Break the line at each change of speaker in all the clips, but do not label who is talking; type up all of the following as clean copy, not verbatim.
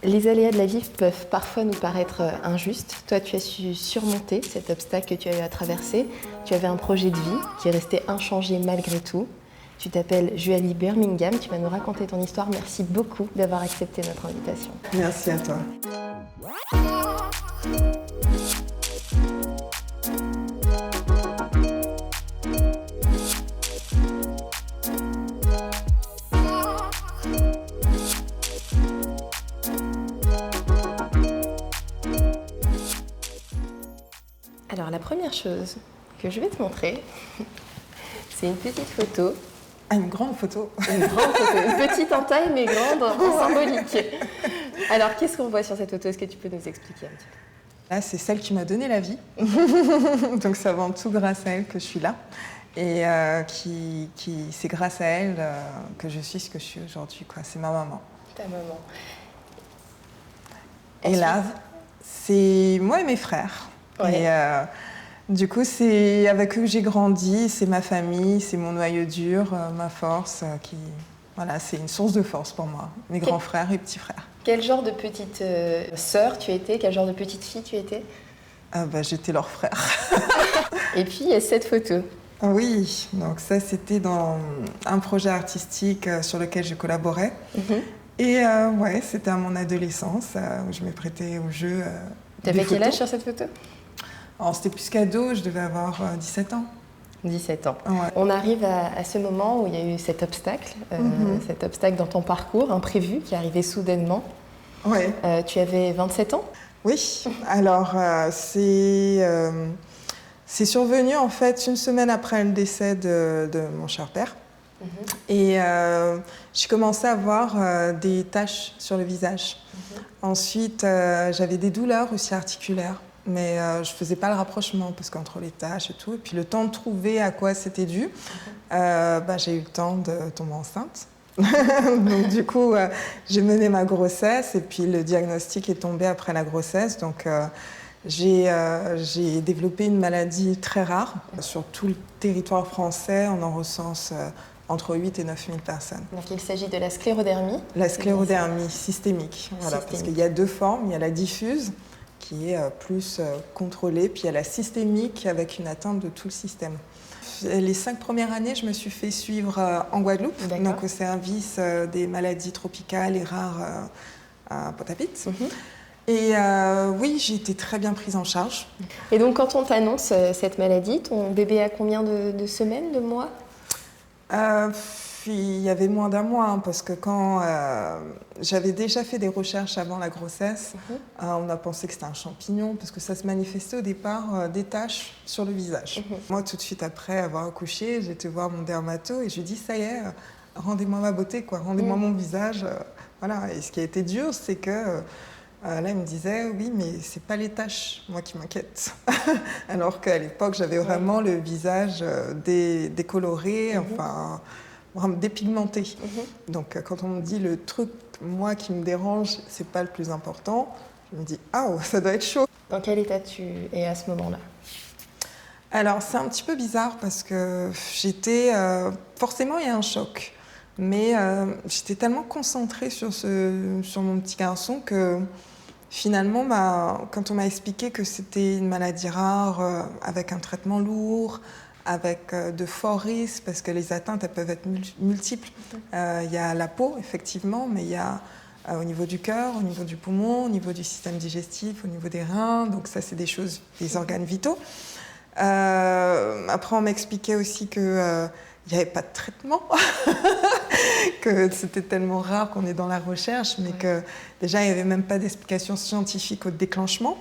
Les aléas de la vie peuvent parfois nous paraître injustes. Toi, tu as su surmonter cet obstacle que tu as eu à traverser. Tu avais un projet de vie qui est resté inchangé malgré tout. Tu t'appelles Juali Birmingham, tu vas nous raconter ton histoire. Merci beaucoup d'avoir accepté notre invitation.
Merci à toi.
Alors la première chose que je vais te montrer, c'est une petite photo.
Ah, une grande photo.
Une grande photo, une petite en taille mais grande en symbolique. Alors qu'est-ce qu'on voit sur cette photo? Est-ce que tu peux nous expliquer un petit peu?
Là, c'est celle qui m'a donné la vie. Donc c'est avant tout grâce à elle que je suis là. Et c'est grâce à elle que je suis ce que je suis aujourd'hui, quoi. C'est ma maman.
Ta maman.
Et là, c'est moi et mes frères.
Ouais.
Et du coup, c'est avec eux que j'ai grandi, c'est ma famille, c'est mon noyau dur, ma force. Voilà, c'est une source de force pour moi, mes grands frères et petits frères.
Quel genre de petite sœur tu étais? Quel genre de petite fille tu étais?
J'étais leur frère.
Et puis, il y a cette photo.
Oui, donc ça, c'était dans un projet artistique sur lequel je collaborais. Et ouais, c'était à mon adolescence où je me prêtais au jeu.
T'avais quel âge sur cette photo?
Alors, c'était plus qu'ado, je devais avoir 17 ans.
17 ans.
Ouais.
On arrive à ce moment où il y a eu cet obstacle dans ton parcours imprévu qui est arrivé soudainement.
Ouais.
Tu avais 27 ans?
Oui, alors c'est survenu en fait une semaine après le décès de mon cher père. Et j'ai commencé à avoir des taches sur le visage. Ensuite, j'avais des douleurs aussi articulaires, mais je ne faisais pas le rapprochement parce qu'entre les taches et tout, et puis le temps de trouver à quoi c'était dû, j'ai eu le temps de tomber enceinte. Donc du coup, j'ai mené ma grossesse et puis le diagnostic est tombé après la grossesse. Donc j'ai développé une maladie très rare. Sur tout le territoire français, on en recense entre 8 et 9 000 personnes.
Donc il s'agit de la sclérodermie.
La sclérodermie systémique, voilà, parce qu'il y a deux formes. Il y a la diffuse qui est plus contrôlée, puis il y a la systémique avec une atteinte de tout le système. Les 5 premières années, je me suis fait suivre en Guadeloupe, donc au service des maladies tropicales et rares à Pointe-à-Pitre. Et oui, j'ai été très bien prise en charge.
Et donc quand on t'annonce cette maladie, ton bébé a combien de semaines, de mois?
Il y avait moins d'un mois, parce que quand j'avais déjà fait des recherches avant la grossesse, on a pensé que c'était un champignon, parce que ça se manifestait au départ des taches sur le visage. Moi, tout de suite après avoir accouché, j'ai été voir mon dermato et je lui ai dit, ça y est, rendez-moi ma beauté, quoi, rendez-moi mon visage. Voilà. Et ce qui a été dur, c'est que là, il me disait, oui, mais c'est pas les taches, moi, qui m'inquiètent. Alors qu'à l'époque, j'avais vraiment le visage décoloré, enfin, vraiment dépigmenté. Donc, quand on me dit le truc, moi, qui me dérange, c'est pas le plus important, je me dis, ah, ça doit être chaud.
Dans quel état tu es à ce moment-là?
Alors, c'est un petit peu bizarre parce que j'étais... forcément, il y a un choc. Mais j'étais tellement concentrée sur mon petit garçon que finalement, quand on m'a expliqué que c'était une maladie rare, avec un traitement lourd, avec de forts risques, parce que les atteintes elles peuvent être multiples. Il y a la peau, effectivement, mais il y a au niveau du cœur, au niveau du poumon, au niveau du système digestif, au niveau des reins. Donc ça, c'est des choses, des organes vitaux. Après, on m'expliquait aussi que il n'y avait pas de traitement, que c'était tellement rare qu'on est dans la recherche, mais que déjà, il n'y avait même pas d'explication scientifique au déclenchement.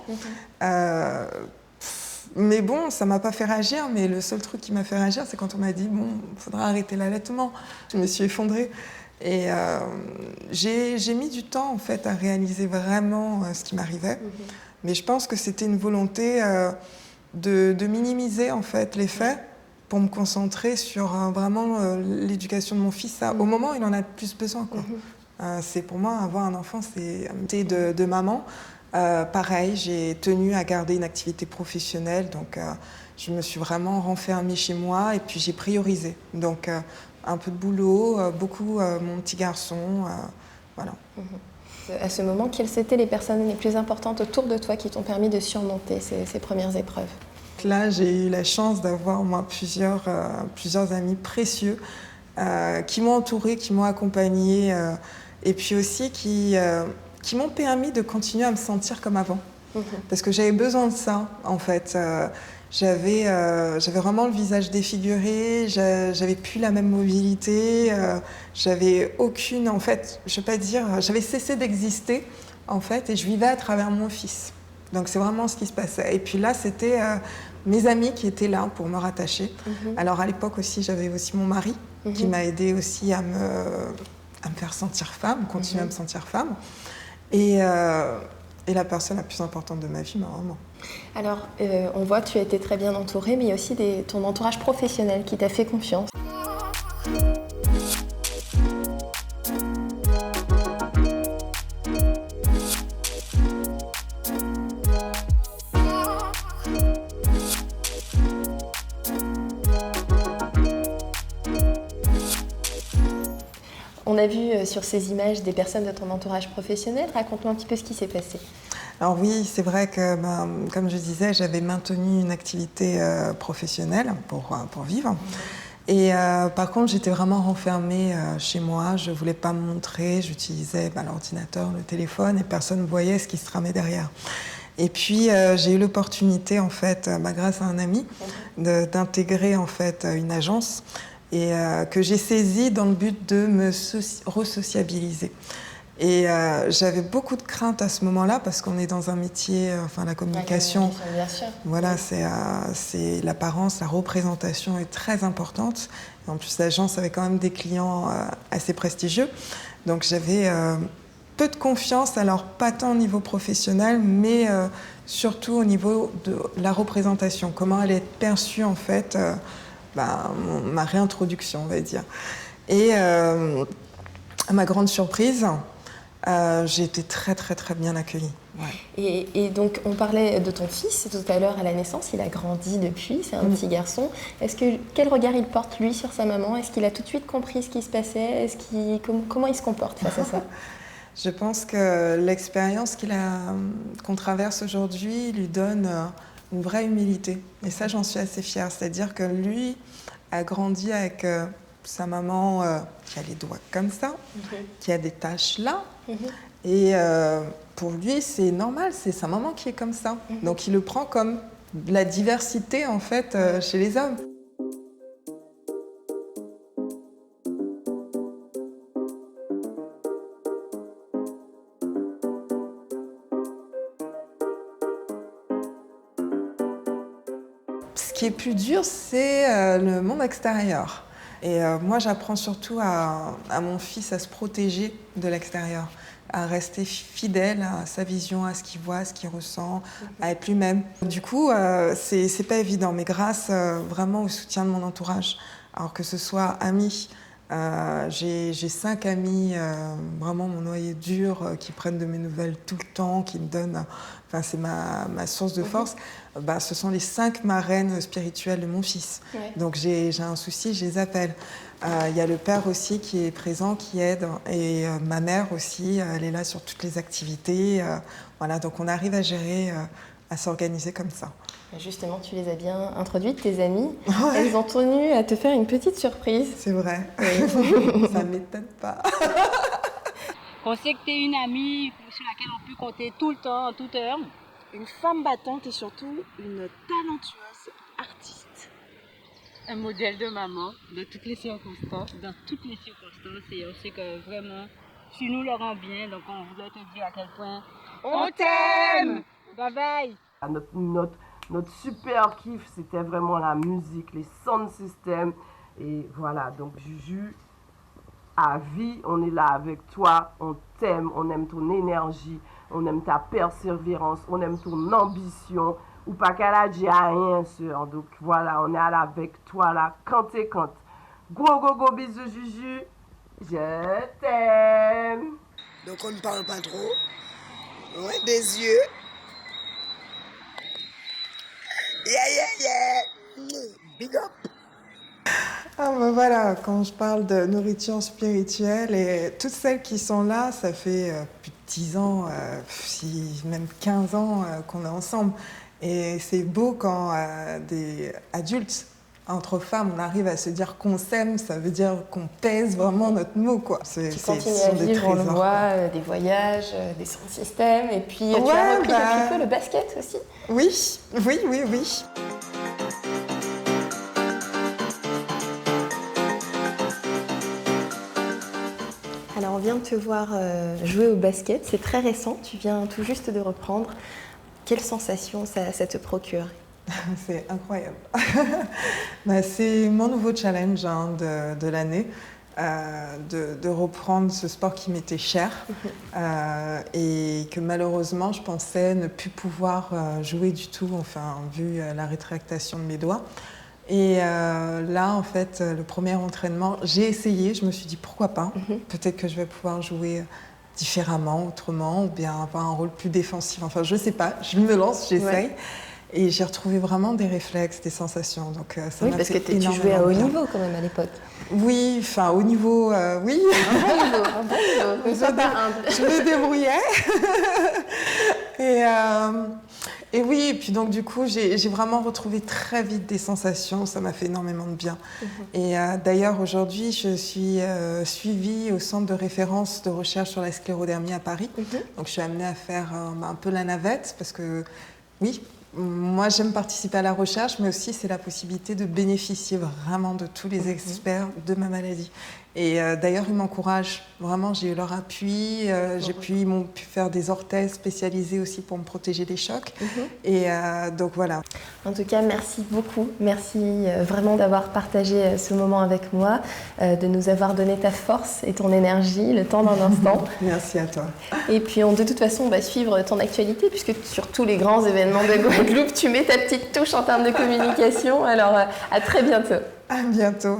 Mais bon, ça ne m'a pas fait réagir, mais le seul truc qui m'a fait réagir, c'est quand on m'a dit « bon, il faudra arrêter l'allaitement ». Je me suis effondrée. Et j'ai mis du temps, en fait, à réaliser vraiment ce qui m'arrivait. Mais je pense que c'était une volonté de minimiser, en fait, les faits, pour me concentrer sur vraiment l'éducation de mon fils au moment où il en a le plus besoin, quoi. C'est pour moi, avoir un enfant, c'est de maman. Pareil, j'ai tenu à garder une activité professionnelle, donc je me suis vraiment renfermée chez moi et puis j'ai priorisé. Donc un peu de boulot, beaucoup mon petit garçon, voilà.
À ce moment, quelles étaient les personnes les plus importantes autour de toi qui t'ont permis de surmonter ces premières épreuves?
Là, j'ai eu la chance d'avoir moi plusieurs amis précieux qui m'ont entourée, qui m'ont accompagnée et puis aussi qui m'ont permis de continuer à me sentir comme avant. Parce que j'avais besoin de ça, en fait. J'avais vraiment le visage défiguré, j'avais plus la même mobilité, j'avais aucune, en fait, je vais pas dire, j'avais cessé d'exister, en fait, et je vivais à travers mon fils. Donc c'est vraiment ce qui se passait. Et puis là, c'était mes amis qui étaient là pour me rattacher. Alors à l'époque aussi, j'avais aussi mon mari qui m'a aidé aussi à me faire sentir femme, continuer à me sentir femme. Et la personne la plus importante de ma vie, ma maman.
Alors, on voit que tu as été très bien entourée, mais il y a aussi ton entourage professionnel qui t'a fait confiance. On a vu sur ces images des personnes de ton entourage professionnel. Raconte-moi un petit peu ce qui s'est passé.
Alors oui, c'est vrai que, comme je disais, j'avais maintenu une activité professionnelle pour vivre. Et par contre, j'étais vraiment renfermée chez moi. Je ne voulais pas me montrer. J'utilisais l'ordinateur, le téléphone, et personne ne voyait ce qui se tramait derrière. Et puis, j'ai eu l'opportunité, en fait, grâce à un ami, d'intégrer en fait une agence et que j'ai saisie dans le but de me resociabiliser. Et j'avais beaucoup de crainte à ce moment-là parce qu'on est dans un métier, la communication,
bien sûr.
voilà, c'est l'apparence, la représentation est très importante. Et en plus, l'agence avait quand même des clients assez prestigieux. Donc j'avais peu de confiance, alors pas tant au niveau professionnel, mais surtout au niveau de la représentation, comment elle est perçue en fait, ma réintroduction, on va dire. Et à ma grande surprise, j'ai été très très très bien accueillie. Ouais.
Et donc on parlait de ton fils tout à l'heure à la naissance, il a grandi depuis, c'est un petit garçon. Quel regard il porte lui sur sa maman? Est-ce qu'il a tout de suite compris ce qui se passait? Comment il se comporte face à ça?
Je pense que l'expérience qu'on traverse aujourd'hui lui donne une vraie humilité. Et ça, j'en suis assez fière. C'est-à-dire que lui a grandi avec sa maman qui a les doigts comme ça, qui a des taches là. Et pour lui, c'est normal, c'est sa maman qui est comme ça. Donc il le prend comme la diversité en fait chez les hommes. Ce qui est plus dur, c'est le monde extérieur. Et moi, j'apprends surtout à mon fils à se protéger de l'extérieur, à rester fidèle à sa vision, à ce qu'il voit, à ce qu'il ressent, à être lui-même. Du coup, c'est pas évident, mais grâce vraiment au soutien de mon entourage, alors que ce soit amis, j'ai 5 amis, vraiment mon noyau dur, qui prennent de mes nouvelles tout le temps, qui me donnent, c'est ma source de force. Ce sont les 5 marraines spirituelles de mon fils. Ouais. Donc j'ai un souci, je les appelle. Il y a le père aussi qui est présent, qui aide, et ma mère aussi, elle est là sur toutes les activités. Voilà, donc on arrive à gérer, à s'organiser comme ça.
Justement, tu les as bien introduites, tes amies. Ouais. Elles ont tenu à te faire une petite surprise.
C'est vrai. Oui. Ça ne m'étonne pas.
On sait que tu es une amie sur laquelle on peut compter tout le temps, en toute heure. Une femme battante et surtout une talentueuse artiste. Un modèle de maman dans toutes les circonstances. Et on sait que vraiment, tu nous le rends bien. Donc on voulait te dire à quel point on t'aime. Bye bye.
Notre super kiff, c'était vraiment la musique, les sound systems. Et voilà, donc Juju, à vie, on est là avec toi, on t'aime, on aime ton énergie, on aime ta persévérance, on aime ton ambition. Ou pas qu'elle a dit à rien, sœur. Donc voilà, on est là avec toi, là, quand t'es quand. Go, bisous, Juju. Je t'aime.
Donc on ne parle pas trop. Ouais, des yeux. Yeah. Big up.
Ah ben voilà, quand je parle de nourriture spirituelle, et toutes celles qui sont là, ça fait plus de 10 ans, si même 15 ans qu'on est ensemble. Et c'est beau quand des adultes, entre femmes, on arrive à se dire qu'on s'aime, ça veut dire qu'on pèse vraiment notre mot, quoi.
Tu continues à vivre, on le voit, des voyages, des sound systems, et puis tu as repris depuis peu le basket aussi.
Oui.
Alors on vient de te voir jouer au basket, c'est très récent, tu viens tout juste de reprendre. Quelle sensation ça te procure?
C'est incroyable. C'est mon nouveau challenge de l'année, de reprendre ce sport qui m'était cher et que malheureusement je pensais ne plus pouvoir jouer du tout, enfin vu la rétractation de mes doigts. Et là, en fait, le premier entraînement, j'ai essayé, je me suis dit pourquoi pas, peut-être que je vais pouvoir jouer différemment, autrement, ou bien avoir un rôle plus défensif. Enfin, je sais pas, je me lance, j'essaye. Ouais. Et j'ai retrouvé vraiment des réflexes, des sensations. Donc, ça m'a
parce
fait
que tu jouais à haut niveau quand même à l'époque.
Oui, enfin au niveau, oui.
Un bon niveau.
Je me débrouillais. Et oui, et puis donc du coup, j'ai vraiment retrouvé très vite des sensations, ça m'a fait énormément de bien. Et d'ailleurs, aujourd'hui, je suis suivie au centre de référence de recherche sur la sclérodermie à Paris. Donc je suis amenée à faire un peu la navette parce que, oui, moi j'aime participer à la recherche, mais aussi c'est la possibilité de bénéficier vraiment de tous les experts de ma maladie. Et d'ailleurs, ils m'encouragent. Vraiment, j'ai eu leur appui. Ils m'ont pu faire des orthèses spécialisées aussi pour me protéger des chocs. Et donc voilà.
En tout cas, merci beaucoup. Merci vraiment d'avoir partagé ce moment avec moi, de nous avoir donné ta force et ton énergie, le temps d'un instant.
Merci à toi.
Et puis, de toute façon, on va suivre ton actualité, puisque sur tous les grands événements de Guadeloupe, tu mets ta petite touche en termes de communication. Alors, à très bientôt.
À bientôt.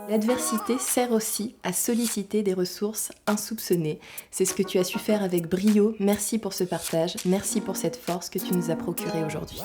L'adversité sert aussi à solliciter des ressources insoupçonnées. C'est ce que tu as su faire avec brio. Merci pour ce partage. Merci pour cette force que tu nous as procurée aujourd'hui.